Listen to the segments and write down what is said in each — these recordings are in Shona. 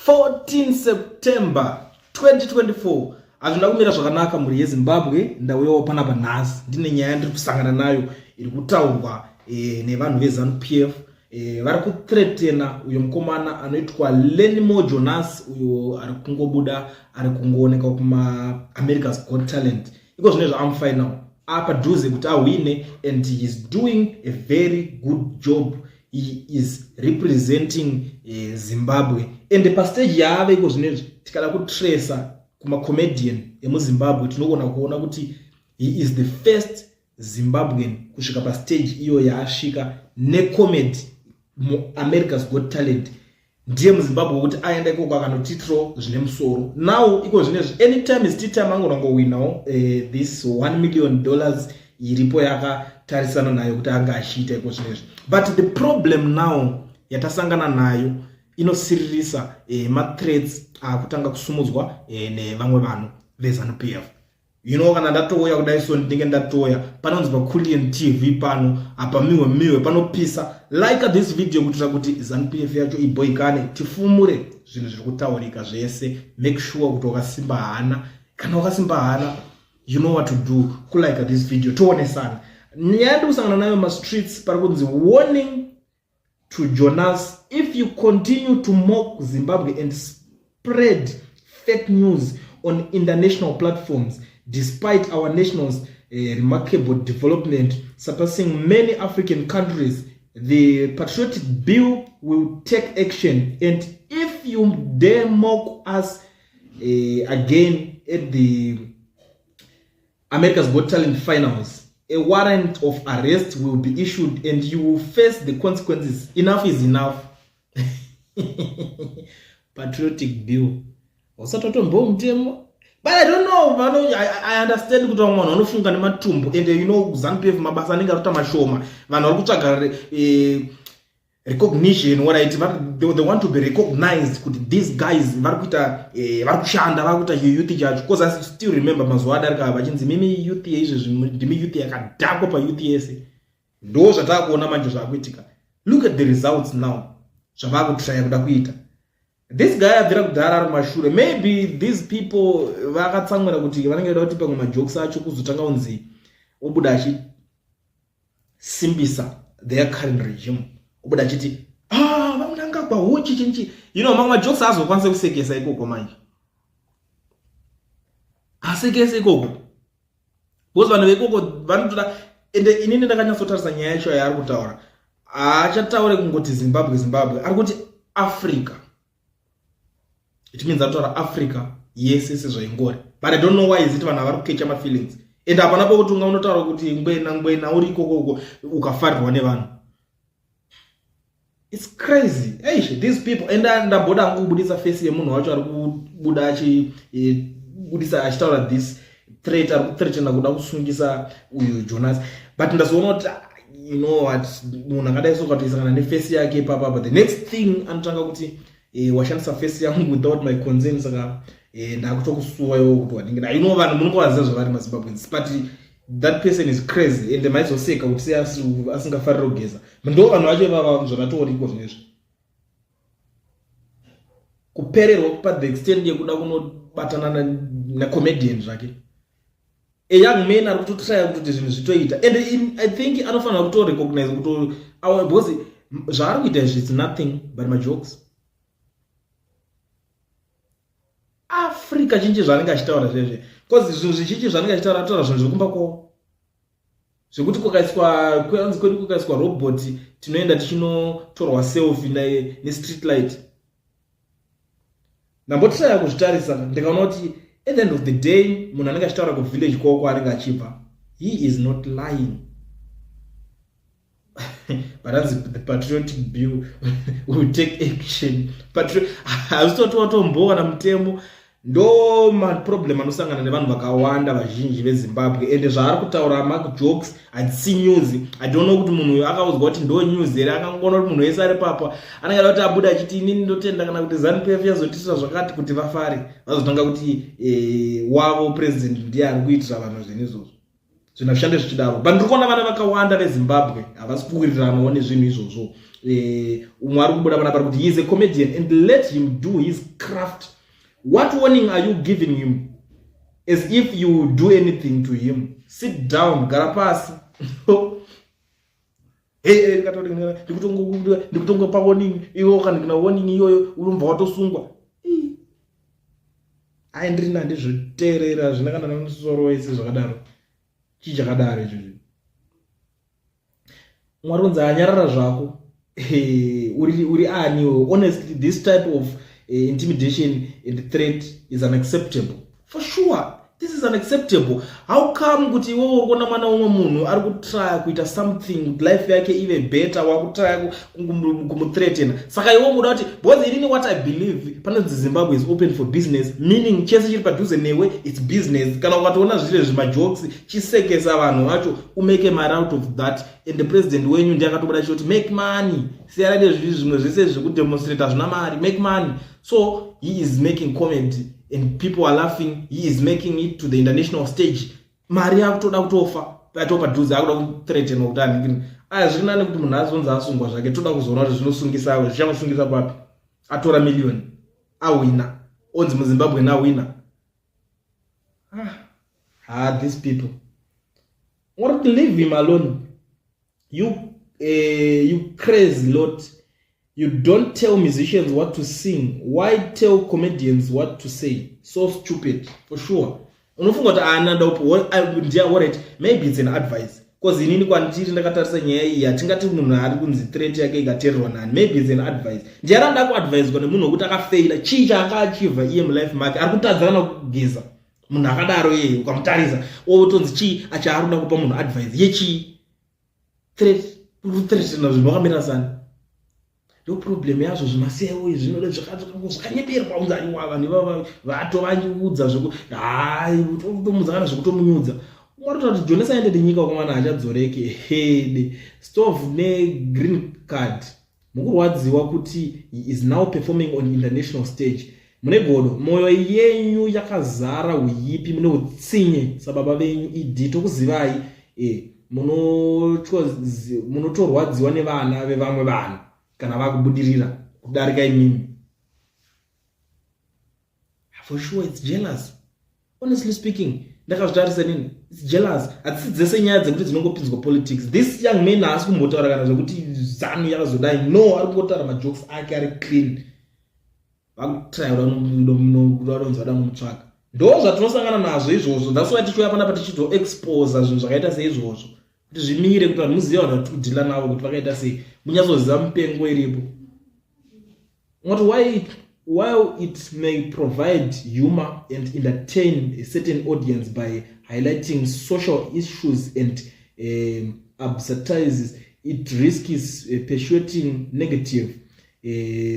14 September 2024. Azvina kumira zvakanaka muri yeZimbabwe. Ndauyawo panapa nhasi ndine nyaya yandiri kusangana nayo iri kutaurwa nevanhu veZANU-PF. Vari kuthreatena uyo mukomana anoitwa Lenimo Jonas uyo ari kungobuda ari kungooneka kuma America's Got Talent. Iko zvine zvaamufai now apa dhuze kuti awine, and he is doing a very good job. He is representing Zimbabwe, and pastage yaave iko zvine tikada kutracer kuma comedian emuZimbabwe tinogona kuona kuti he is the first Zimbabwean kusvika pastage iyo yaasvika necomedy mu America's Got Talent. Ndiye muZimbabwe kuti aenda ikoko akanotitro zvine musoro. Now iko zvine anytime is time angorangowinawo this $1 million iripo yakatarisana nayo kuti anga achiita iko zvinezvi. But the problem now yatasangana nayo inosiririsa ma-threats akutanga kusumudzwa nevamwe vanhu veZANU-PF. You know, kana ndatoya kudai so ndinge ndatoya panonzi paKulian TV pano apa miwe panopisa. Like this video kutira kuti ZANU-PF yacho iboyikane, tifumure zvinhu zviri kutaurika zvese. Make sure kuti wakasimba hana, kana wakasimba hana, you know what to do. Kulike this video toonesana. Nyaya kusangana nayo ma streets parikunzi warning to Jonas: if you continue to mock Zimbabwe and spread fake news on international platforms, despite our nation's remarkable development surpassing many African countries, the patriotic bill will take action. And if you dare mock us again at the America's Got Talent finals, a warrant of arrest will be issued and you will face the consequences. Enough is enough. Patriotic bill. But I don't know, I understand kuti vamwe vanhu vanofunga nematumbu, and you know ZANU-PF mabasa anenge arikuita mashoma. Vanhu vari kutsvaga recognition, what I they want to be recognized kuti these guys vari kuita vari kushanda, vari kuita youth chacho. Because I still remember mazuva adarika vachinzi mimi youth yeizvezvi ndimi youth yakadhakwa payouth yese. Ndo zvataakuona manje zvakuitika. Look at the results now. Zvavakutraya kuda kuita. This guy abvira kudhara ari mashure. Maybe these people vakatsamwira kuti vanenge vada kuti pamwe majokes acho kuzotanga unzi obuda achisimbisa their current regime. Obuda achiti vamunanga kwahochi chinchi. You know, mamwe majokes azokwanisa kusekesa ikoko manje. Asekesa ikoko. Because vanhu veikoko vanotoda, ende inini ndakanyatsotarisa nyaya yacho yaari kutaura. Achataure kungoti Zimbabwe. Ari kuti Africa. It means that Africa, yes, zvaingori. But I don't know why is it vanhu vari kukecha my feelings. And hapana pokuti unotaura kuti ngwena uri ikoko ukafarirwa nevanhu. It's crazy. Hey, these people, and ndamboda angubudisa face yemunhu wacho ari kubuda achibudisa achitaura this threat, ari kuthreatena kuda kusungisa uyu Jonas. But ndazoona kuti you know what, munhu akadai so katoisangana neface yake papa, but the next thing anotanga kuti washandisa face yangu without my consent, saka ndakutokusuwayo kuti wadingira. You know vanhu munongovaziva zvavari maZimbabweans, but that person is crazy, and maizoseka kuti sei asingafariri kugeza. Ndo vanhu vacho ivava zvavatoriko zvinezvi. Kupererwa kupa the extent yekuda kunobatana necomedian zvake. A young man ari kutotraya kuti zvinhu zvitoita, and I think anofanira kutorecognize kuti because zvaari kuita izvi it's nothing but majokes. Africa chinchi zvanenge achitaura zvezve, because zvinhu zvichinchi zvanenge achitaura ataura zvinhu zvekumba kwavo, zvekuti kwanzi kwedu kukaiswa robot tinoenda tichinotorwa selfie nestreet light. Ndambotraya kuzvitarisa ndikaona kuti at the end of the day munhu anenge achitaura kuvillage kwako anenge achibva, he is not lying. But as the patriotic bill will take action. Hazitotomboka na mutemo. Ndo problem anosangana nevanhu vakawanda vazhinji veZimbabwe, and zvaari kutaura mark jokes hadzisi news. I don't know kuti munhu akaudzwa kuti ndo news here, akangona kuti munhu wese ari papa anenge kuti abuda achiti inini ndotenda kana kuti ZANU-PF yazotisira zvakati kuti vafare vazotanga kuti wavo president ndiye ari kuitira vanhu zvinhu izvozvo. Zvinhu zvishande zvichidaro. But ndiri kuona vana vakawanda veZimbabwe havasi kuwiriranawo nezvinhu izvozvo. umwe ari kubuda panapa kuti he is a comedian, and let him do his craft. What warning are you giving him? As if you do anything to him. Sit down, gara pasi. Ndikutonga pa warning iwo kana kana warning iyoyo urumva watosungwa. Aindrina ndizviterera zvinakana namusoro wese zvakadaro. Chichakadaro icho. Mwaronza anyarara zvako. Uri aniwo. Honestly, this type of intimidation and threat is unacceptable. For sure. This is unacceptable. How come kuti iwe uri kuona mwana umwe munhu ari kutry kuita something life yake ive better wakutry kumuthreaten. Saka iwe muda kuti because ini what I believe panonzi Zimbabwe is open for business, meaning chese chiri padhuze newe it's business. Kana ukatoona zvile zvimajokes chisekesa vanhu vacho umeke mari out of that, and the president wenyu ndiye akatobuda choti make money. Siyana nezvimwe zvese zvekudemonstrate zvina mari, make money. So he is making comedy and people are laughing. He is making it to the international stage. Mari akutoda kutofa patopa dhuze akuda kuthreaten utani. Zvinani kuti munhu azonza asungwa zvake toda kuzoona kuti zvinosungisa zvichamosungisa papi. Atora million awina onzi muZimbabwe na wina. These people want to leave him alone. You crazy lot. You don't tell musicians what to sing. Why tell comedians what to say? So stupid, for sure. Unofunga kuti ananda upo ndiya worried. Maybe it's an advice. Because inini kwandiri ndakatarisa nyaya iyi atingati munhu ari kunzi threat yake ikateerwa nani. Maybe it's an advice. Ndiyaranda ku advice kone munhu wekuti akafaila chicha akaachiva iye mulife make ari kutadzana kugeza. Munhu akadaro yeye ukamutarisa otonzi chi achaarunda kupa munhu advice yechi threat na zvinhu wakamira sana. No problem yazvo zvimasewo izvi zvinode zvakanyeperwa unzani wavanhu vatovanyiudza zvoku utomudza kana zvokutomunyudza. Mwatota kuti Jonas aendede nyika kwamwana achadzoreke hede stove negreen card mukurwadziwa kuti he is now performing on international stage. Mune godo moyo yenyu yakazara uyipi mune utsinye sababa venyu idi tokuzivai munotorwadziwa nevana vevamwe vanhu kana vakubudirira kudarika imimi. For sure it's jealous. Honestly speaking, ndakazvitarisa nini? It's jealous. Atisi dzese nyaya dzekuti dzinongopinzwa politics. This young man haasi kumbotaura kana zvokuti zanu yakazodai. No, ari kungotaura majokes ake ari clean. Vakutry kudaronza vada mumutsvaka. Ndo zvatinosangana nazvo izvozvo. That's why tichiuya panapa tichizoexpose zvinhu zvakaita seizvozvo. Kuti zvimire kuti vanhu muziva vanhu vatidhila navo kuti vakaita sei. Munyazoziva mupengo iripo. While it may provide humor and entertain a certain audience by highlighting social issues and absurdities, it risks perpetuating negative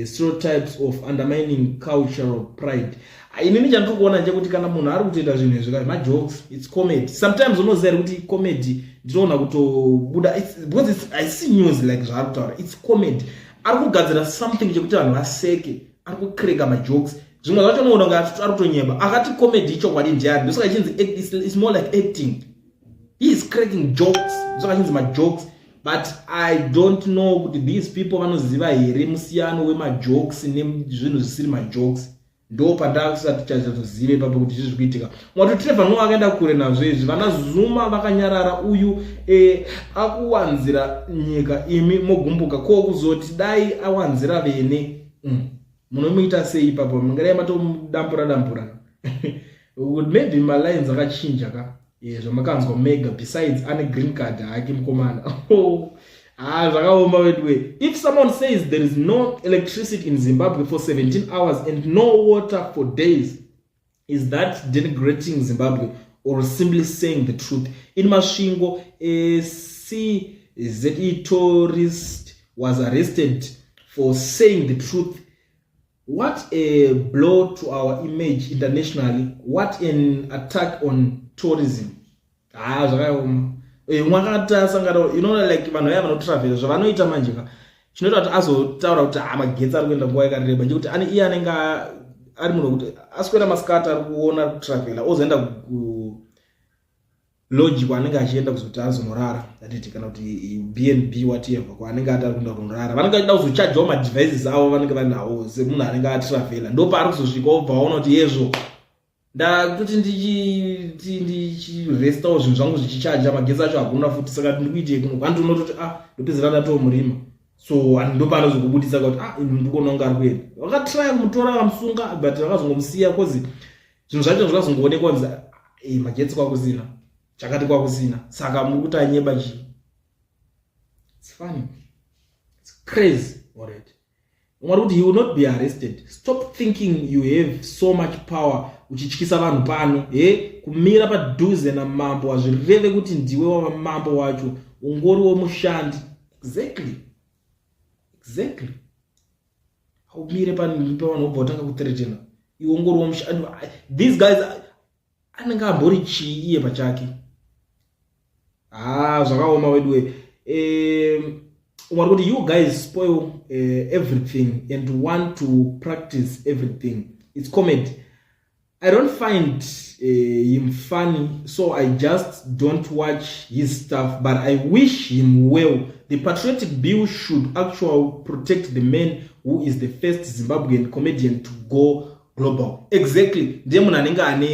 stereotypes of undermining cultural pride. Inini chandiri kuona nje kuti kana munhu ari kutoita zvinhu izvi majokes, it's comedy. Sometimes unoziva kuti comedy ndinoona kutobuda because I see news like zvaari kutaura, it's comedy. Ari kugadzira something chekuti vanhu vaseke, ari kukreka majokes. Zvimwe zvacho unoona kuti ari kutonyeba. Akati comedy ichokwadi ndiani, ndosaka ichinzi it's more like acting. He is cracking jokes, ndosaka ichinzi majokes. But I don't know kuti these people vanoziva here musiyano wemajokes nezvinhu zvisiri majokes. Ndo pandasati chazozive ipapo kuti zviri kuitika. Mwati Trevor Noah akaenda kure nazvo izvi. Vana Zuma vakanyarara uyu akuwanzira nyika imi mogumbuka ko kuzoti dai awanzira vene. Munomuita sei ipapo? Mungadai matomudambura. Maybe my lines akachinja ka. Zvomakanzwa mega besides ane green card hake mukomana. If someone says there is no electricity in Zimbabwe for 17 hours and no water for days, is that denigrating Zimbabwe or simply saying the truth? In Masvingo, a CZE tourist was arrested for saying the truth. What a blow to our image internationally. What an attack on tourism. Mwakata sangaro, you know, like vanhu vaya vanotravel zvavanoita manje ka chinoita kuti azotaura kuti magetsi ari kuenda nguva yakareba nje kuti iye anenge ari munhu kuti aswera masikati ari kuona traveler ozoenda logic anenge achienda kuzoti azonorara atiti kana kuti BNB whatever kwaanenge atari kuenda kunorara vanenge vachida kuzochajawo madevices avo vanenge vanawo semunhu anenge atravela ndo paari kuzosvika obva aona kuti yezvo ndakutoti ndichirestawo zvinhu zvangu zvichichaja magetsi acho hakuna futi saka ndikuite kuno kwandinototi ndopedzera ndatowo murima so ndo paanozokubudisa kuti ndikuona kunge ari kuenda vakatraya kumutora vamusunga but vakazongomusiya cause zvinhu zvacho zvikazongoonekwa kunzi magetsi kwakusina chakati kwakusina saka muri kuti anyeba chii. It's funny, it's crazy already. Mwari kuti he will not be arrested. Stop thinking you have so much power uchityisa vanhu pano kumira padhuze namambo hazvireve kuti ndiwe wava mambo wacho ungoriwo mushandi. Exactly haumire pavanhu obva utanga kuteretena iwe ungoriwo mushandi. These guys anenge ambori chii iye pachake. Zvakaoma wedwe. What you guys spoil everything and want to practice everything. It's comedy. I don't find him funny, so I just don't watch his stuff, but I wish him well. The patriotic bill should actually protect the man who is the first Zimbabwean comedian to go global. Exactly. Ndiye anenge ane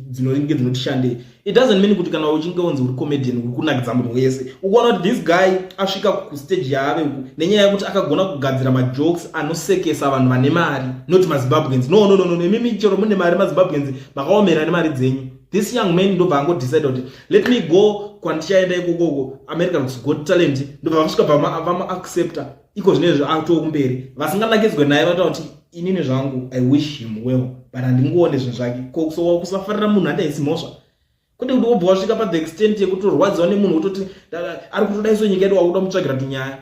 dzinoringe dzinotishande. It doesn't mean kuti kana uchinge unzi uri comedian uri kunakidza munhu wese. Ukaona kuti this guy asvika kustage yave nenyaya yekuti akagona kugadzira majokes anosekesa vanhu vane mari, not maZimbabweans. No. Mimi chero mune mari maZimbabweans makaomera nemari dzenyu. This young man ndobva angodecide kuti let me go kwandichaenda ikoko America's Got Talent ndobva vasvika vama accepta iko zvinezvo ato kumberi vasinganakidzwe naye vataura kuti inini zvangu I wish him well but andingoone zvinhu zvake so kusafarira munhu andaisi mhosva kuti wobva wasvika pa the extent yekuti urwadziwa nemunhu utoti ari kutodaiso nyika yedu wakuda mutsvagira tunyaya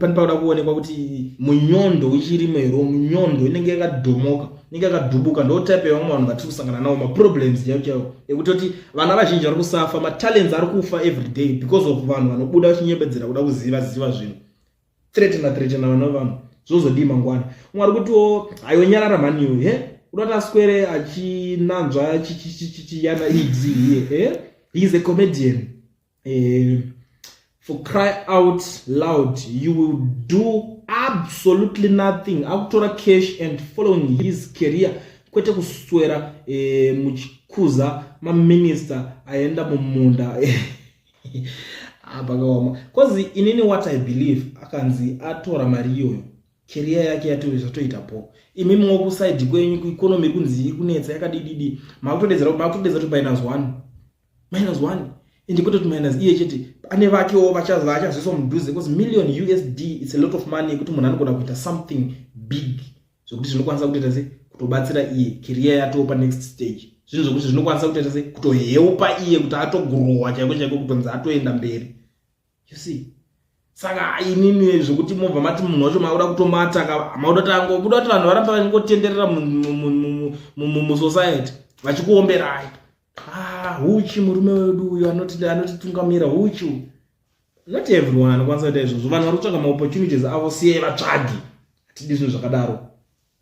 pani pauda kuonekwa kuti munyondo uchirimo hero munyondo inenge yakadhomoka inenge yakadhubuka ndo type yavamwe vanhu vatiri kusangana nawo maproblems chaiwo ekutoti vana vazhinji vari kusafa matalents ari kufa every day because of vanhu vanobuda vachinyembedzera kuda kuziva zvinhu threatena vana vanhu zvozodii mangwana umwe ari kutiwo ayonyarara mhaniyo udati aswere achinanzva chichiyana idzi iye he is a comedian for cry out loud you will do absolutely nothing akutora cash and following his career kwete kuswera muchikuza maminister aenda mumunda bakaoma cause inini what I believe akanzi atora mari iyoyo career yake yatoitapo imimi wokuside kwenyu kueconomy kunzi kunetsa yakadididi makutodedzera kuti -1 ende kuti minus iye chete ane vakewo vachazviso mudhuze because million USD it's a lot of money kuti munhu anogona kuita something big zvokuti zvinokwanisa kutoita se kutobatsira iye career yato pa next stage zvinhu zvokuti zvinokwanisa kutoita se kutoheupa iye kuti atogrowa chaiko kutonzi atoenda mberi you see. Saka inini zvokuti mobva mati munhu wacho mauda kutomata mauda tango buda kuti vanhu varamba vangotenderera musociety vachikuomberai huchi murume wedu uyu anotitungamira huchi. Not everyone anokwanisa kuita izvozvo vanhu vari kutsvaga maopportunities avo siye vatsvagi hatidi zvinhu zvakadaro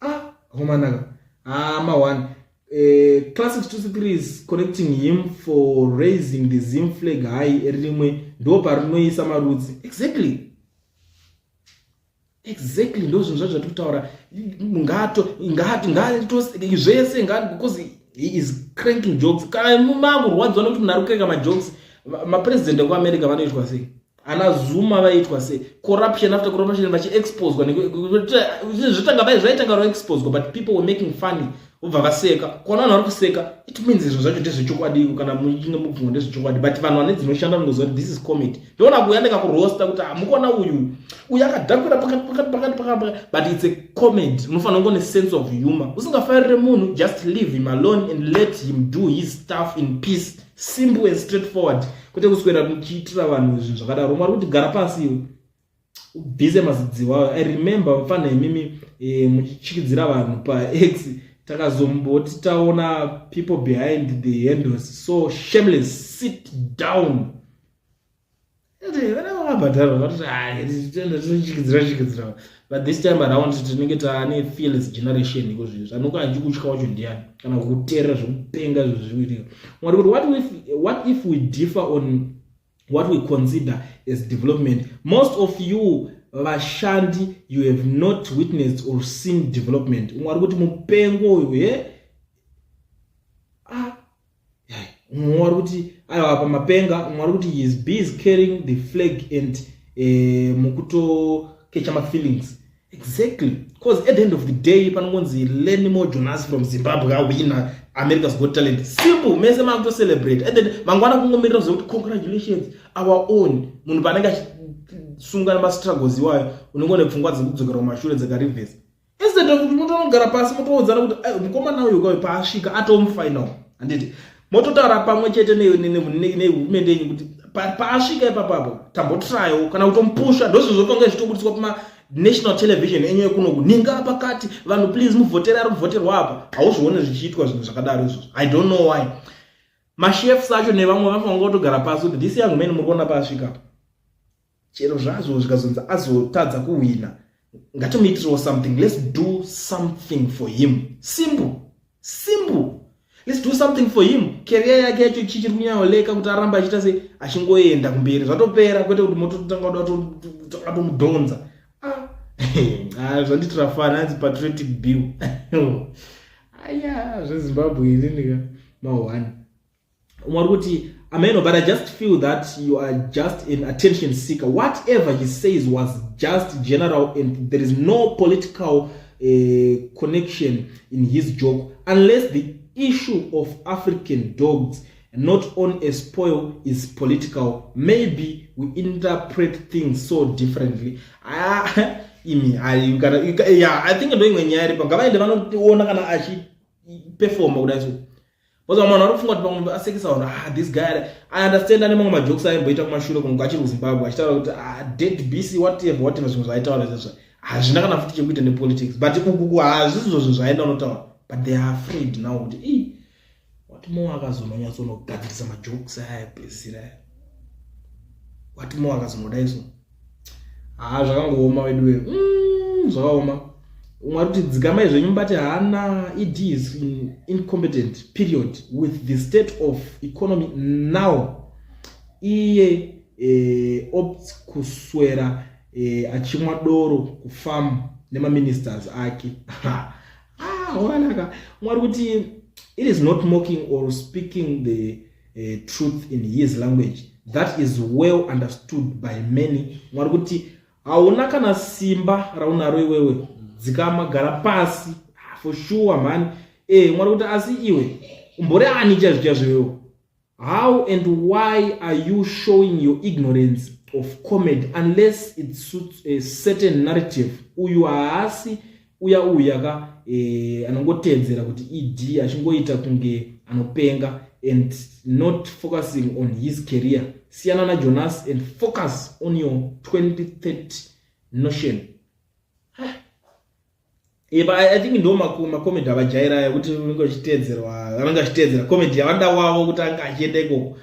akomanaka ma1 Classics 263 is connecting him for raising the Zim flag high rimwe ndo parinoisa marudzi. Exactly ndo zvinhu zvacho kutaura ngato zvese because he is cranking jokes kana mumangu rwadziwa nokuti munhu ari kukreka majokes mapresident ekuamerica vanoitwa sei ana Zuma vaitwa sei corruption after corruption vachiexposwa zvaitanga roexposwa but people were making funny ubva vaseka kona vanhu vari kuseka it means izvo zvacho ndezvechokwadi kana muchinge mubvunga ndezvechokwadi but vanhu vane dzinoshanda mungoziva kuti this is comedy ndiona kuyandika kurosta kuti mukuona uyu akadhakwira pakati but it's a comedy unofanira kunge sense of humor usingafarire munhu just leave him alone and let him do his stuff in peace simple and straightforward kwete kuswera muchiitira vanhu zvinhu zvakadaro mwari kuti gara pasi iwe ubhize mazidziwayo I remember mfana imimi muchichikidzira vanhu paX takazomboti taona people behind the handles so shameless sit down bhadharwa kuti chikidzira. But this time around tinenge taane fearless generation iko zvinhu zvanonga achikutya wacho ndiani kana kuteerera zvekupenga zvezviwirira. Mwari kuti what if we differ on what we consider as development? Most of you vashandi, you have not witnessed or seen development. Mwari kuti mupengo uyu mwari kuti aiwa pamapenga mwari kuti he is busy carrying the flag and mukutokecha mafeelings. Exactly, because at the end of the day panongonzi Lenimo Jonas from Zimbabwe awina America's Got Talent. Simple, mese mangu to celebrate. And then mangwana kungomirira kuti congratulations our own. Munhu panenge sunga na struggles iwayo unongone pfungwa dzekudzokera kumashure dzakareverse. Instead of kuti mutogara pasi mutoudzana kuti mukomana uyu kwa paasvika atomfinal. Anditi mototaura pamwe chete nehurumende yenyu kuti paasvika ipapapo tambotrial kana kutompusha ndozvo zvotonga zvichitoburiswa kuma national television enyu kuno kuninga pakati vanhu please muvhotera ari kuvhoterwa apa. Hauzvione zvichiitwa zvinhu zvakadaro izvozvo. I don't know why. Machefs acho nevamwe vanofanira kutogara pasi kuti this young man muri kuona paasvika apa chero zvazvo zvikazonzi azotadza kuwina ngatimuitirawo something. Let's do something for him. Simple. Let's do something for him. Career yake yacho chichiri kunyanyoleka kuti aramba achiita se achingoenda kumberi zvatopera kwete kuti mototanga atomudhonza. Zvanditira fana anzi patriotic bill. Aya zveZimbabwe izinika mahwani. Mwari kuti amen, but I just feel that you are just an attention seeker. Whatever he says was just general and there is no political connection in his joke, unless the issue of African dogs not on a spoil is political. Maybe we interpret things so differently. I think I'm doing when you're ngavaende kana achi perform kudaso. Because I'm not from what this guy, I understand any more jokes I am kumashure kumugachira kuZimbabwe achitaura kuti dead BC whatever zvinhu zvaitaura izvozvo hazvina kana futi chekuita nepolitics, but ukuku hazvizvo zvinhu zvaenda unotaura, but they are afraid now kuti what more akazononyatsoonogadzirisa majokes aya pesira what more akazonoda izvo zvakangooma wedu zvakaoma. Mwari kuti dzigama izvo nyumbati haana it is incompetent period with the state of economy now. Iye opts kuswera achimwa doro kufamu nemaministers ake. Wanaka mwari kuti it is not mocking or speaking the truth in his language that is well understood by many. Mwari kuti hauna kana simba raunaro iwewe dzikama gara pasi for sure man. Mwari kuti asi iwe umbore ani chazviwewo. How and why are you showing your ignorance of comedy unless it suits a certain narrative? Uyu haasi uya ka anongotedzera kuti id achingoita kunge anopenga and not focusing on his career. Siyana na Jonas and focus on your 2030 notion. I think ndo makomedi avajaira kuti unenge uchitedzerwa vanenge vachitedzera komedi yavanda wavo kuti anga achienda ikoko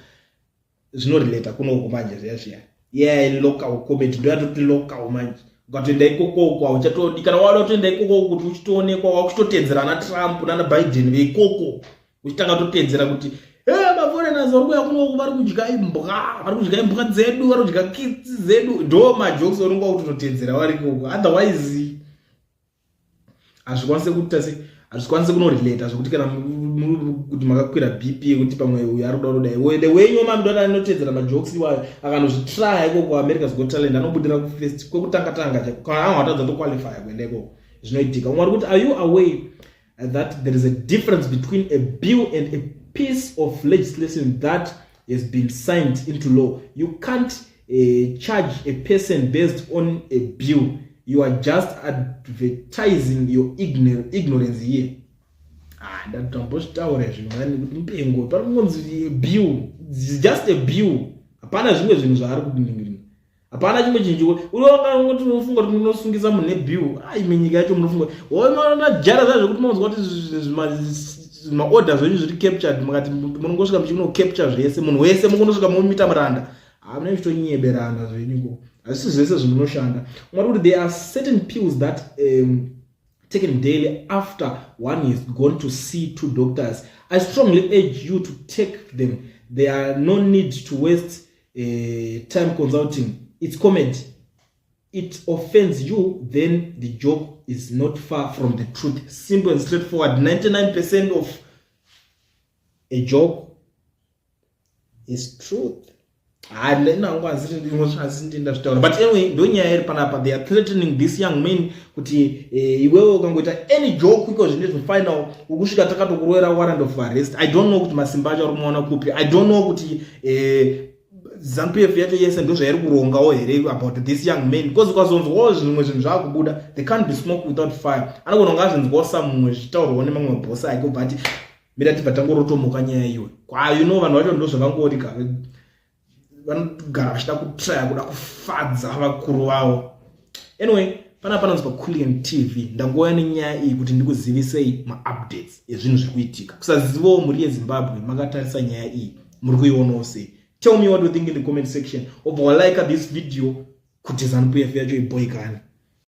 zvinorelata kuno kumanje zviya local comedy ndo yatoti local manje. Ukatoenda ikoko hauchatodi kana wada kutoenda ikoko kuti uchitoonekwa wakuchitotedzera ana Trump nana Biden veikoko uchitanga totedzera kuti maforeigners vari kuya kuno vari kudya imbwa dzedu vari kudya kids dzedu ndo majokes aunenge kutotedzera vari ikoko. Otherwise hazvikwanise kunorelata zvokuti kana kuti makakwira BP kuti pamwe uyu ari kuda kudai the wenyu mamudada anotedzera majokes iwayo akanozvitrya ikoko America's Got Talent anobudira kufirst kwekutanga kana angatadza toqualify kuenda ikoko zvinoitika. Mwari kuti are you aware that there is a difference between a bill and a piece of legislation that has been signed into law? You can't charge a person based on a bill. You are just advertising your ignorance here. That mpengo parikunzi bill is just a bill. Hapana zvimwe zvinhu zvaari kudiningirira. Hapana chimwe chinhu uri unofunga kuti unosungisa munhu nebill. Menyika yacho munofunga jara zazvo kuti munonzwa kuti maorder zvenyu zviri captured mukati munongosvika muchino capture zvese munhu wese mungonosvika mumita muranda. Hamuna zvitonyeberana zvenyu. hazvisi zvese zvinoshanda. There are certain pills that taken daily after one has gone to see 2 doctors. I strongly urge you to take them. There are no need to waste time consulting. It's common. It offends you, then the joke is not far from the truth. Simple and straightforward. 99% of a joke is truth. But anyway, they are threatening this young man kuti iwewe ukangoita any joke because you need to find out ukusvika takatokurwera warrant of arrest. I don't know kuti masimba acho arimuona kupi. I don't know kuti ZANU-PF yacho yese ndo zvairi kurongawo here about this young man, because ukazonzwawo zvimwe zvinhu zvakubuda, they can't be smoke without fire. Anogona kunga zvinzwawo samumwe zvichitaurwawo nemamwe mabhosi ake but mira tibva tangorotomoka nyaya iwe. Vanhu vacho ndo zvavangoti vanogara vachida kutraya kuda kufadza vakuru vavo. Anyway, panonzwa Kulian TV, ndangouya nenyaya iyi kuti ndikuzivisei ma-updates ezvinhu zviri kuitika. Kusazivawo muri yeZimbabwe makatarisa nyaya iyi muri kuionawo sei? Tell me what you think in the comment section. Like this video kuti ZANU-PF yacho iboyikane.